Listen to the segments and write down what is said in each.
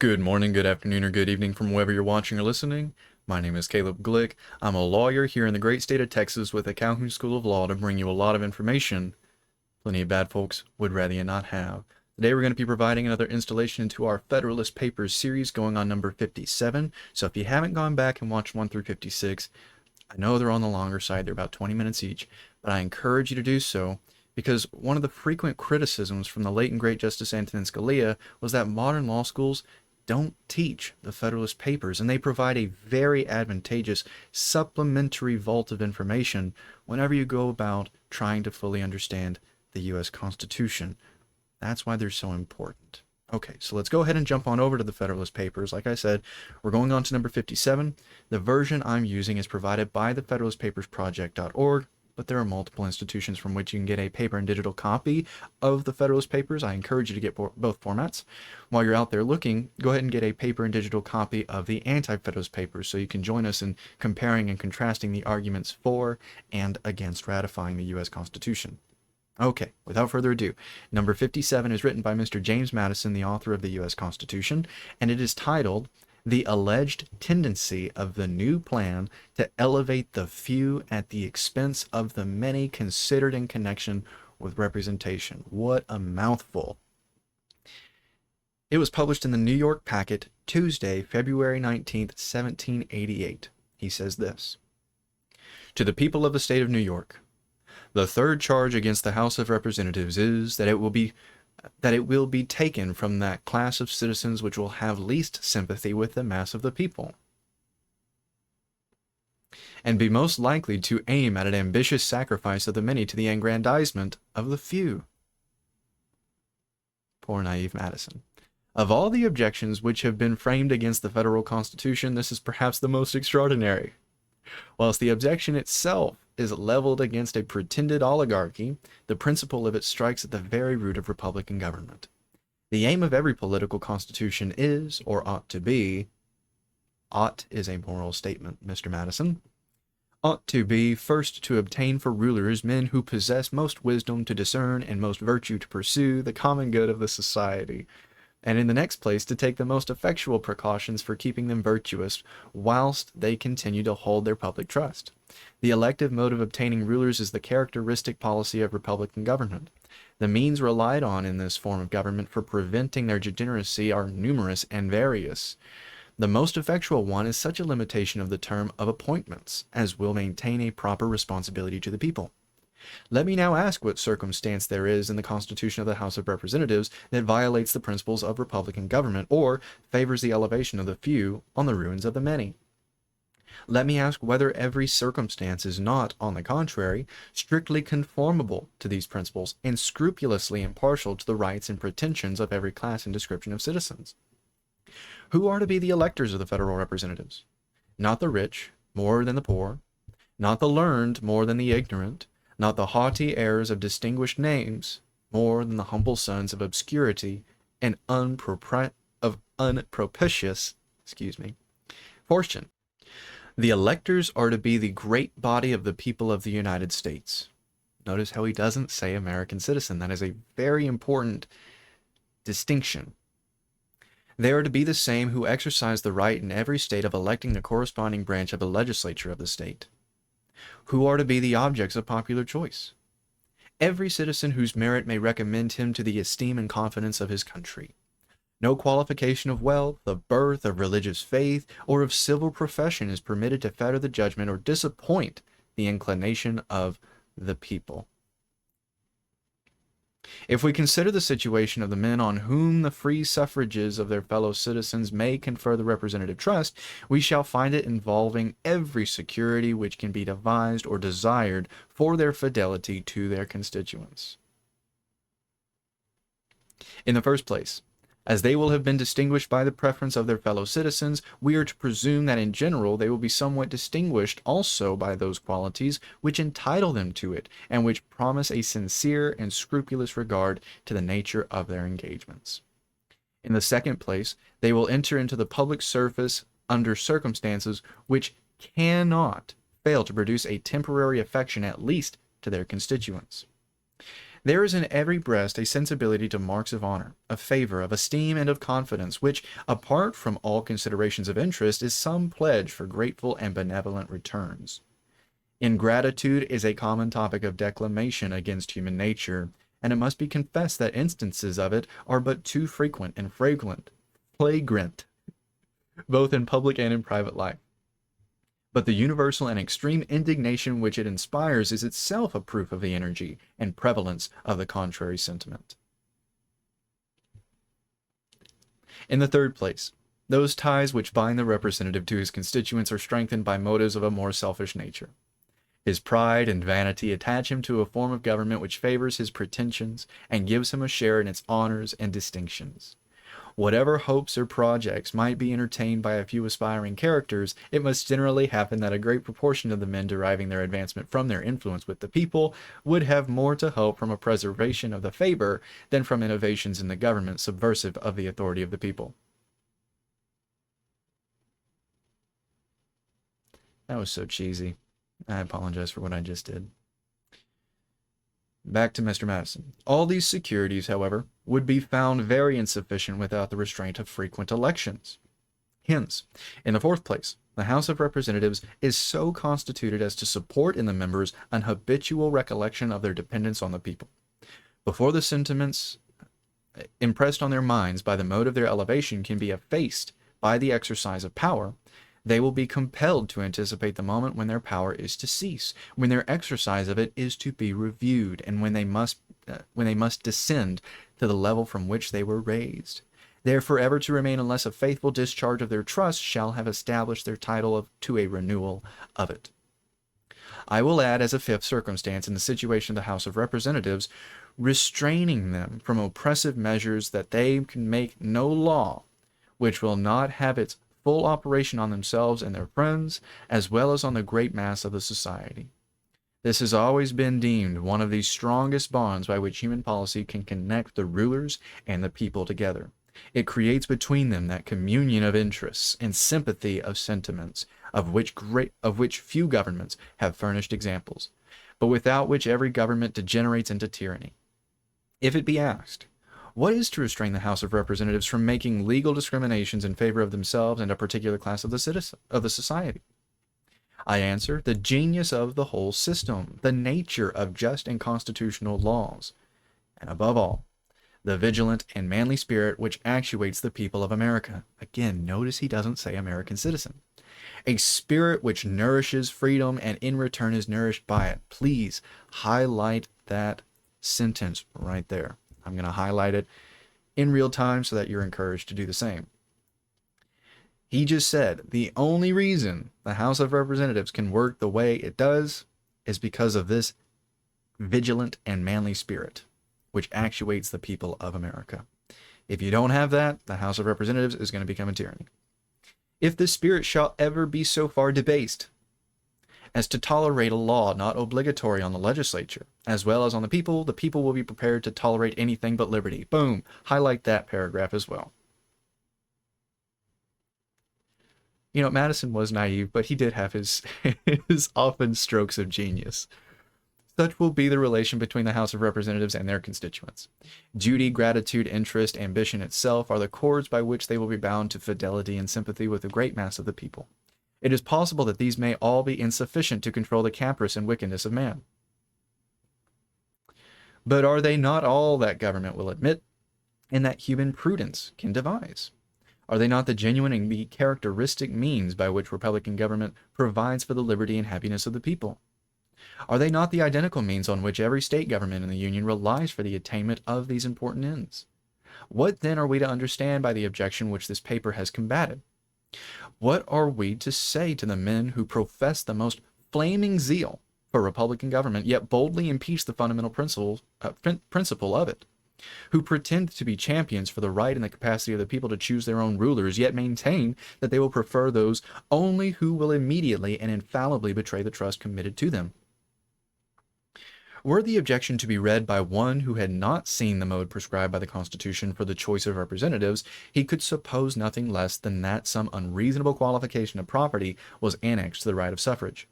Good morning, good afternoon, or good evening from wherever you're watching or listening. My name is Caleb Glick. I'm a lawyer here in the great state of Texas with the Calhoun School of Law to bring you a lot of information plenty of bad folks would rather you not have. Today we're going to be providing another installation into our Federalist Papers series going on number 57. So if you haven't gone back and watched 1 through 56, I know they're on the longer side, they're about 20 minutes each, but I encourage you to do so because one of the frequent criticisms from the late and great Justice Antonin Scalia was that modern law schools don't teach the Federalist Papers, and they provide a very advantageous supplementary vault of information whenever you go about trying to fully understand the U.S. Constitution. That's why they're so important. Okay, so let's go ahead and jump on over to the Federalist Papers. Like I said, we're going on to number 57. The version I'm using is provided by the FederalistPapersProject.org, but there are multiple institutions from which you can get a paper and digital copy of the Federalist Papers. I encourage you to get both formats. While you're out there looking, go ahead and get a paper and digital copy of the Anti-Federalist Papers so you can join us in comparing and contrasting the arguments for and against ratifying the U.S. Constitution. Okay, without further ado, number 57 is written by Mr. James Madison, the author of the U.S. Constitution, and it is titled The Alleged Tendency of the New Plan to Elevate the Few at the Expense of the Many Considered in Connection with Representation. What a mouthful. It was published in the New York Packet, Tuesday, February 19th, 1788. He says this: To the people of the state of New York, the third charge against the House of Representatives is that it will be taken from that class of citizens which will have least sympathy with the mass of the people, and be most likely to aim at an ambitious sacrifice of the many to the aggrandizement of the few. Poor naive Madison. Of all the objections which have been framed against the federal Constitution, this is perhaps the most extraordinary. Whilst the objection itself is leveled against a pretended oligarchy, the principle of it strikes at the very root of republican government. The aim of every political constitution is, or ought to be, ought is a moral statement, Mr. Madison, ought to be first to obtain for rulers men who possess most wisdom to discern and most virtue to pursue the common good of the society, and in the next place to take the most effectual precautions for keeping them virtuous whilst they continue to hold their public trust. The elective mode of obtaining rulers is the characteristic policy of republican government. The means relied on in this form of government for preventing their degeneracy are numerous and various. The most effectual one is such a limitation of the term of appointments as will maintain a proper responsibility to the people. Let me now ask what circumstance there is in the Constitution of the House of Representatives that violates the principles of republican government or favors the elevation of the few on the ruins of the many. Let me ask whether every circumstance is not, on the contrary, strictly conformable to these principles and scrupulously impartial to the rights and pretensions of every class and description of citizens. Who are to be the electors of the federal representatives? Not the rich more than the poor, not the learned more than the ignorant, not the haughty heirs of distinguished names more than the humble sons of obscurity and unpropitious fortune. The electors are to be the great body of the people of the United States. Notice how he doesn't say American citizen. That is a very important distinction. They are to be the same who exercise the right in every state of electing the corresponding branch of the legislature of the state. Who are to be the objects of popular choice? Every citizen whose merit may recommend him to the esteem and confidence of his country. No qualification of wealth, of birth, of religious faith, or of civil profession is permitted to fetter the judgment or disappoint the inclination of the people. If we consider the situation of the men on whom the free suffrages of their fellow citizens may confer the representative trust, we shall find it involving every security which can be devised or desired for their fidelity to their constituents. In the first place, as they will have been distinguished by the preference of their fellow citizens, we are to presume that in general they will be somewhat distinguished also by those qualities which entitle them to it, and which promise a sincere and scrupulous regard to the nature of their engagements. In the second place, they will enter into the public service under circumstances which cannot fail to produce a temporary affection at least to their constituents. There is in every breast a sensibility to marks of honor, of favor, of esteem, and of confidence, which, apart from all considerations of interest, is some pledge for grateful and benevolent returns. Ingratitude is a common topic of declamation against human nature, and it must be confessed that instances of it are but too frequent and flagrant, both in public and in private life. But the universal and extreme indignation which it inspires is itself a proof of the energy and prevalence of the contrary sentiment. In the third place, those ties which bind the representative to his constituents are strengthened by motives of a more selfish nature. His pride and vanity attach him to a form of government which favors his pretensions and gives him a share in its honors and distinctions. Whatever hopes or projects might be entertained by a few aspiring characters, it must generally happen that a great proportion of the men deriving their advancement from their influence with the people would have more to hope from a preservation of the favor than from innovations in the government subversive of the authority of the people. That was so cheesy. I apologize for what I just did. Back to Mr. Madison. All these securities, however, would be found very insufficient without the restraint of frequent elections. Hence, in the fourth place, the House of Representatives is so constituted as to support in the members an habitual recollection of their dependence on the people. Before the sentiments impressed on their minds by the mode of their elevation can be effaced by the exercise of power, they will be compelled to anticipate the moment when their power is to cease, when their exercise of it is to be reviewed, and when they must descend to the level from which they were raised. They are forever to remain unless a faithful discharge of their trust shall have established their title to a renewal of it. I will add as a fifth circumstance in the situation of the House of Representatives, restraining them from oppressive measures, that they can make no law which will not have its full operation on themselves and their friends, as well as on the great mass of the society. This has always been deemed one of the strongest bonds by which human policy can connect the rulers and the people together. It creates between them that communion of interests and sympathy of sentiments, of which few governments have furnished examples, but without which every government degenerates into tyranny. If it be asked, what is to restrain the House of Representatives from making legal discriminations in favor of themselves and a particular class of the society? I answer, the genius of the whole system, the nature of just and constitutional laws, and above all, the vigilant and manly spirit which actuates the people of America. Again, notice he doesn't say American citizen. A spirit which nourishes freedom and in return is nourished by it. Please highlight that sentence right there. I'm going to highlight it in real time so that you're encouraged to do the same. He just said the only reason the House of Representatives can work the way it does is because of this vigilant and manly spirit, which actuates the people of America. If you don't have that, the House of Representatives is going to become a tyranny. If this spirit shall ever be so far debased as to tolerate a law not obligatory on the legislature, as well as on the people will be prepared to tolerate anything but liberty. Boom. Highlight that paragraph as well. You know, Madison was naive, but he did have his often strokes of genius. Such will be the relation between the House of Representatives and their constituents. Duty, gratitude, interest, ambition itself are the cords by which they will be bound to fidelity and sympathy with the great mass of the people. It is possible that these may all be insufficient to control the caprice and wickedness of man. But are they not all that government will admit, and that human prudence can devise? Are they not the genuine and the characteristic means by which republican government provides for the liberty and happiness of the people? Are they not the identical means on which every state government in the Union relies for the attainment of these important ends? What then are we to understand by the objection which this paper has combated? What are we to say to the men who profess the most flaming zeal for republican government, yet boldly impeach the fundamental principle of it? Who pretend to be champions for the right and the capacity of the people to choose their own rulers, yet maintain that they will prefer those only who will immediately and infallibly betray the trust committed to them? Were the objection to be read by one who had not seen the mode prescribed by the Constitution for the choice of representatives, he could suppose nothing less than that some unreasonable qualification of property was annexed to the right of suffrage.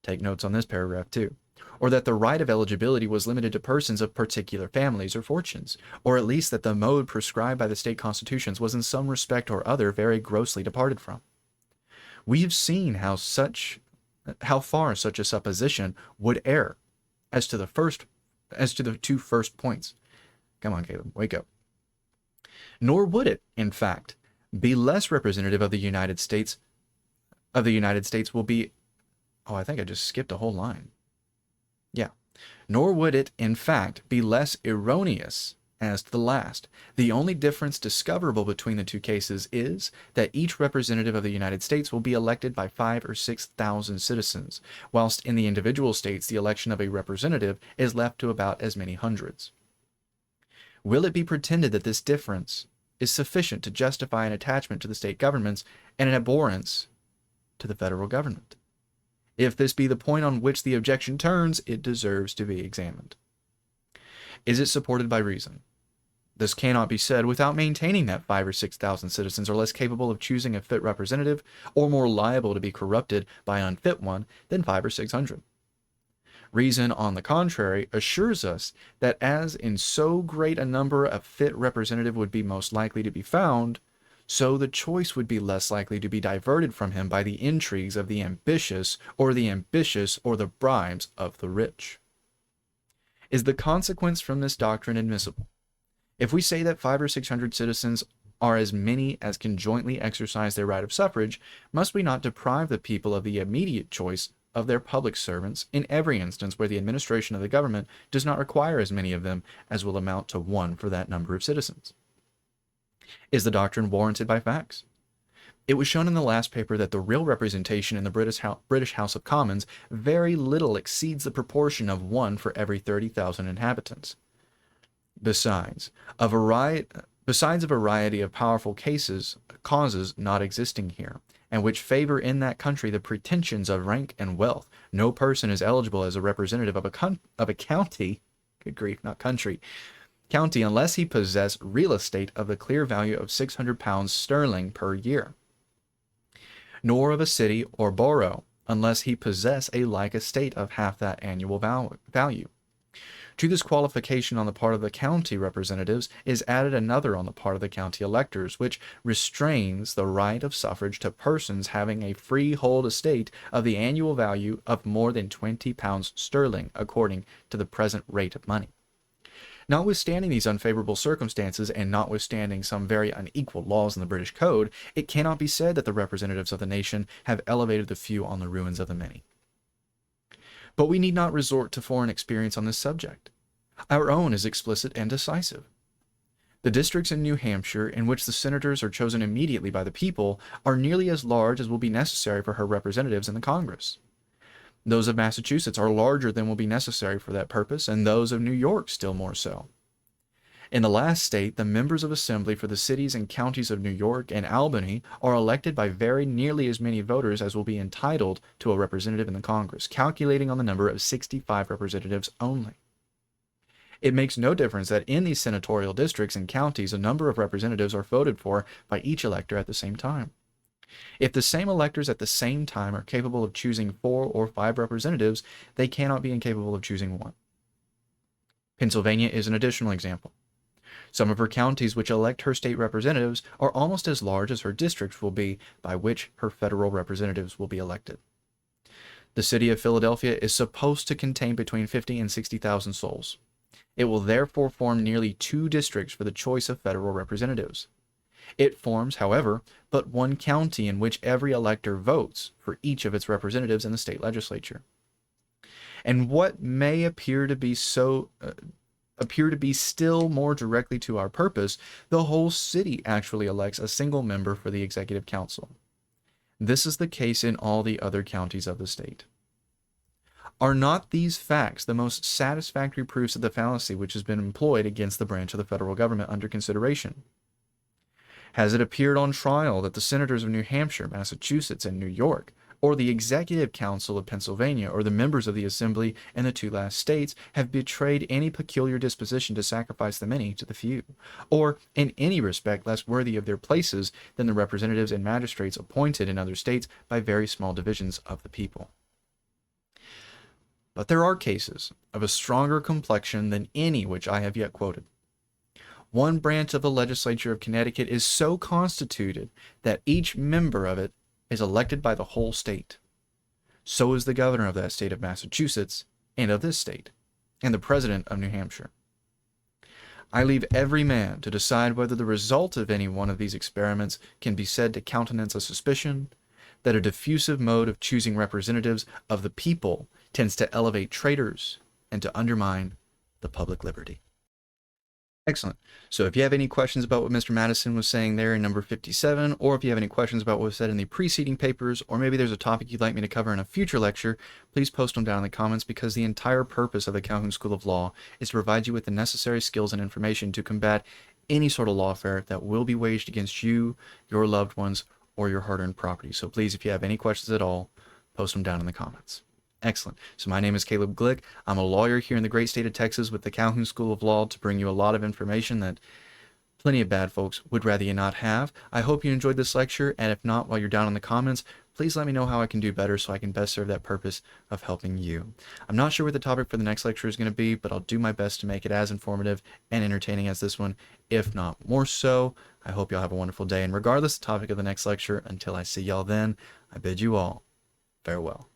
Take notes on this paragraph too. or that the right of eligibility was limited to persons of particular families or fortunes, or at least that the mode prescribed by the state constitutions was in some respect or other very grossly departed from. We have seen how far such a supposition would err as to the two first points. Come on, Caleb, wake up. Nor would it, in fact, be less representative of the United States will be, oh, I think I just skipped a whole line. Yeah. Nor would it, in fact, be less erroneous as to the last. The only difference discoverable between the two cases is that each representative of the United States will be elected by 5,000 or 6,000 citizens, whilst in the individual states the election of a representative is left to about as many hundreds. Will it be pretended that this difference is sufficient to justify an attachment to the state governments and an abhorrence to the federal government? If this be the point on which the objection turns, it deserves to be examined. Is it supported by reason? This cannot be said without maintaining that 5,000 or 6,000 citizens are less capable of choosing a fit representative or more liable to be corrupted by an unfit one than 500 or 600. Reason, on the contrary, assures us that as in so great a number a fit representative would be most likely to be found, so the choice would be less likely to be diverted from him by the intrigues of the ambitious or the bribes of the rich. Is the consequence from this doctrine admissible? If we say that 500 or 600 citizens are as many as can jointly exercise their right of suffrage, must we not deprive the people of the immediate choice of their public servants in every instance where the administration of the government does not require as many of them as will amount to one for that number of citizens? Is the doctrine warranted by facts? It was shown in the last paper that the real representation in the British House of Commons very little exceeds the proportion of 1 for every 30,000 inhabitants. Besides a variety of powerful causes not existing here, and which favor in that country the pretensions of rank and wealth, no person is eligible as a representative of a county, good grief, not country, county, unless he possess real estate of the clear value of £600 sterling per year, nor of a city or borough, unless he possess a like estate of half that annual value. To this qualification on the part of the county representatives is added another on the part of the county electors, which restrains the right of suffrage to persons having a freehold estate of the annual value of more than £20 sterling, according to the present rate of money. Notwithstanding these unfavorable circumstances, and notwithstanding some very unequal laws in the British Code, it cannot be said that the representatives of the nation have elevated the few on the ruins of the many. But we need not resort to foreign experience on this subject. Our own is explicit and decisive. The districts in New Hampshire, in which the senators are chosen immediately by the people, are nearly as large as will be necessary for her representatives in the Congress. Those of Massachusetts are larger than will be necessary for that purpose, and those of New York still more so. In the last state, the members of assembly for the cities and counties of New York and Albany are elected by very nearly as many voters as will be entitled to a representative in the Congress, calculating on the number of 65 representatives only. It makes no difference that in these senatorial districts and counties a number of representatives are voted for by each elector at the same time. If the same electors at the same time are capable of choosing 4 or 5 representatives, they cannot be incapable of choosing 1. Pennsylvania is an additional example. Some of her counties which elect her state representatives are almost as large as her districts will be by which her federal representatives will be elected. The city of Philadelphia is supposed to contain between 50 and 60,000 souls. It will therefore form nearly 2 districts for the choice of federal representatives. It forms, however, but 1 county in which every elector votes for each of its representatives in the state legislature. And what may appear to be still more directly to our purpose, the whole city actually elects a single member for the executive council. This is the case in all the other counties of the state. Are not these facts the most satisfactory proofs of the fallacy which has been employed against the branch of the federal government under consideration? Has it appeared on trial that the senators of New Hampshire, Massachusetts, and New York, or the executive council of Pennsylvania, or the members of the assembly in the 2 last states, have betrayed any peculiar disposition to sacrifice the many to the few, or in any respect less worthy of their places than the representatives and magistrates appointed in other states by very small divisions of the people? but there are cases of a stronger complexion than any which I have yet quoted. One branch of the legislature of Connecticut is so constituted that each member of it is elected by the whole state. So is the governor of that state of Massachusetts and of this state, and the president of New Hampshire. I leave every man to decide whether the result of any one of these experiments can be said to countenance a suspicion that a diffusive mode of choosing representatives of the people tends to elevate traitors and to undermine the public liberty. Excellent. So if you have any questions about what Mr. Madison was saying there in number 57, or if you have any questions about what was said in the preceding papers, or maybe there's a topic you'd like me to cover in a future lecture, please post them down in the comments, because the entire purpose of the Calhoun School of Law is to provide you with the necessary skills and information to combat any sort of lawfare that will be waged against you, your loved ones, or your hard-earned property. So please, if you have any questions at all, post them down in the comments. Excellent. So my name is Caleb Glick. I'm a lawyer here in the great state of Texas with the Calhoun School of Law to bring you a lot of information that plenty of bad folks would rather you not have. I hope you enjoyed this lecture, and if not, while you're down in the comments, please let me know how I can do better so I can best serve that purpose of helping you. I'm not sure what the topic for the next lecture is going to be, but I'll do my best to make it as informative and entertaining as this one, if not more so. I hope y'all have a wonderful day, and regardless of the topic of the next lecture, until I see y'all then, I bid you all farewell.